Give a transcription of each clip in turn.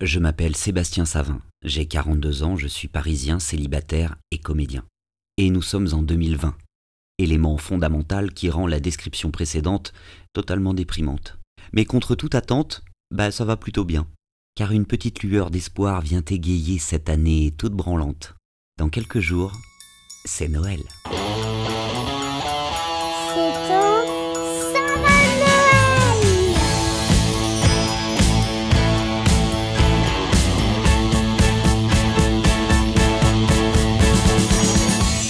Je m'appelle Sébastien Savin, j'ai 42 ans, je suis parisien, célibataire et comédien. Et nous sommes en 2020, élément fondamental qui rend la description précédente totalement déprimante. Mais contre toute attente, ça va plutôt bien, car une petite lueur d'espoir vient égayer cette année toute branlante. Dans quelques jours, c'est Noël.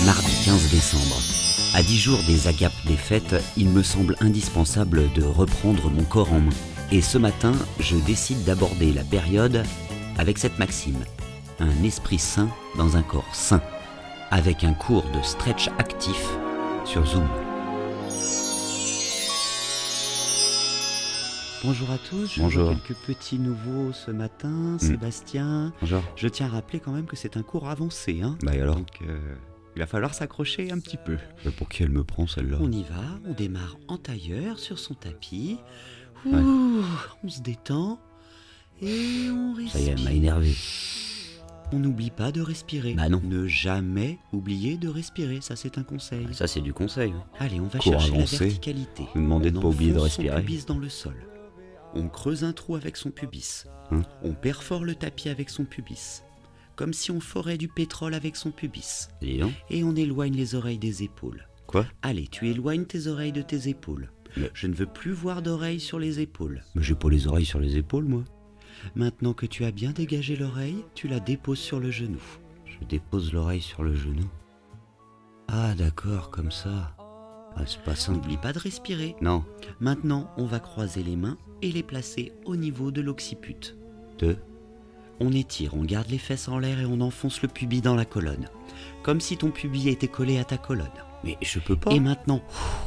Mardi 15 décembre. À 10 jours des agapes des fêtes, il me semble indispensable de reprendre mon corps en main. Et ce matin, je décide d'aborder la période avec cette maxime. Un esprit sain dans un corps sain. Avec un cours de stretch actif sur Zoom. Bonjour à tous, Bonjour. Je vois quelques petits nouveaux ce matin, Sébastien. Bonjour. Je tiens à rappeler quand même que c'est un cours avancé, hein. Bah et alors? Donc il va falloir s'accrocher un petit peu. Pour qui elle me prend celle-là? On y va, on démarre en tailleur sur son tapis. Ouais. On se détend et on respire. Ça y est, elle m'a énervé. On n'oublie pas de respirer. Bah non. Ne jamais oublier de respirer, ça c'est un conseil. Ça c'est du conseil. Allez, on va Cours chercher avancé. la verticalité. Vous me demandez de On pas oublier de enfonce son respirer. pubis dans le sol. On creuse un trou avec son pubis. On perfore le tapis avec son pubis. Comme si on forait du pétrole avec son pubis. Dis donc. Et on éloigne les oreilles des épaules. Quoi? Allez, tu éloignes tes oreilles de tes épaules. Mais- Je ne veux plus voir d'oreilles sur les épaules. Mais j'ai pas les oreilles sur les épaules, moi. Maintenant que tu as bien dégagé l'oreille, tu la déposes sur le genou. Je dépose l'oreille sur le genou. Ah d'accord, comme ça. Ah, c'est pas simple. N'oublie pas de respirer. Non. Maintenant, on va croiser les mains et les placer au niveau de l'occiput. Deux. On étire, on garde les fesses en l'air et on enfonce le pubis dans la colonne. Comme si ton pubis était collé à ta colonne. Mais je peux pas. Et maintenant,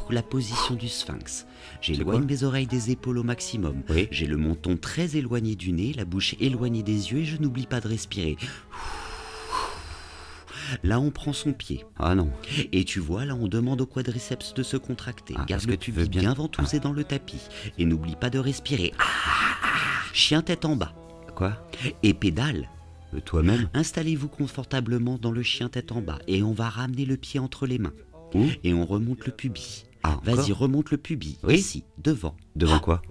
la position du sphinx. J'éloigne quoi? mes oreilles des épaules au maximum. Oui. J'ai le menton très éloigné du nez, la bouche éloignée des yeux et je n'oublie pas de respirer. Là, on prend son pied. Ah non. Et tu vois, là, on demande au quadriceps de se contracter. Ah, Garde est-ce le que tu pubis veux bien- bien ventousé dans le tapis. Et n'oublie pas de respirer. Chien tête en bas. Quoi? Et pédale. Toi-même? Installez-vous confortablement dans le chien tête en bas. Et on va ramener le pied entre les mains. Où? Et on remonte le pubis. Ah, Vas-y, encore? remonte le pubis. Oui. Ici, devant. Devant quoi?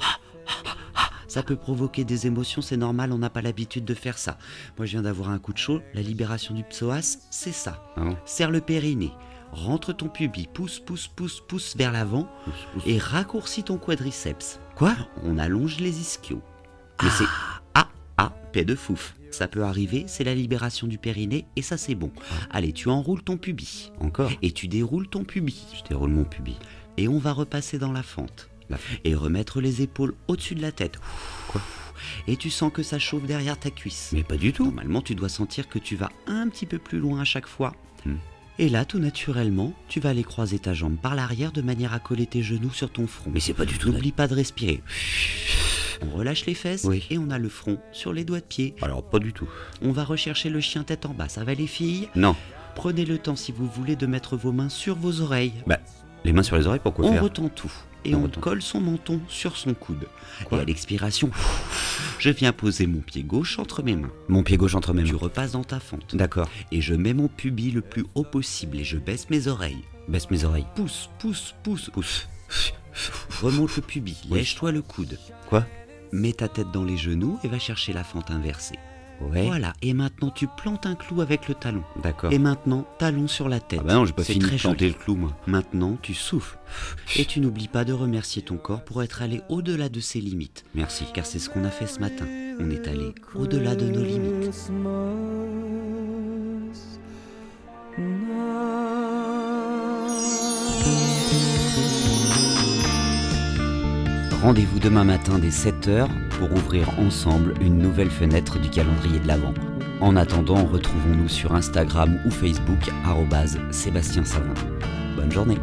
Ça peut provoquer des émotions, c'est normal, on n'a pas l'habitude de faire ça. Moi, je viens d'avoir un coup de chaud. La libération du psoas, c'est ça. Ah bon? Serre le périnée. Rentre ton pubis. Pousse vers l'avant. Pousse. Et raccourcis ton quadriceps. Quoi? On allonge les ischios. Mais c'est... Paix de fouf. Ça peut arriver, c'est la libération du périnée et ça c'est bon. Allez, tu enroules ton pubis. Encore? Et tu déroules ton pubis. Je déroule mon pubis. Et on va repasser dans la fente. Et remettre les épaules au-dessus de la tête. Quoi? Et tu sens que ça chauffe derrière ta cuisse. Mais pas du tout. Normalement, tu dois sentir que tu vas un petit peu plus loin à chaque fois. Hmm. Et là, tout naturellement, tu vas aller croiser ta jambe par l'arrière de manière à coller tes genoux sur ton front. Mais c'est pas du tout... N'oublie pas de respirer. On relâche les fesses Oui. et on a le front sur les doigts de pied. Alors pas du tout. On va rechercher le chien tête en bas. Ça va les filles? Non. Prenez le temps si vous voulez de mettre vos mains sur vos oreilles. Les mains sur les oreilles, pourquoi On faire? retend tout. Et On on retend. colle son menton sur son coude. Quoi? Et à l'expiration, je viens poser mon pied gauche entre mes mains. Mon pied gauche entre mes Tu mains. repasses dans ta fente. D'accord. Et je mets mon pubis le plus haut possible et je baisse mes oreilles. Baisse mes oreilles. Pousse. Pousse. Remonte le pubis. Oui. Lèche-toi le coude. Quoi? Mets ta tête dans les genoux et va chercher la fente inversée. Ouais. Voilà. Et maintenant, tu plantes un clou avec le talon. D'accord. Et maintenant, talon sur la tête. Ah bah non, j'ai pas C'est fini de très planter joli. le clou, moi. Maintenant, tu souffles. Et tu n'oublies pas de remercier ton corps pour être allé au-delà de ses limites. Merci. Car c'est ce qu'on a fait ce matin. On est allé au-delà de nos limites. Rendez-vous demain matin dès 7h pour ouvrir ensemble une nouvelle fenêtre du calendrier de l'Avent. En attendant, retrouvons-nous sur Instagram ou Facebook @Sébastien Savin. Bonne journée.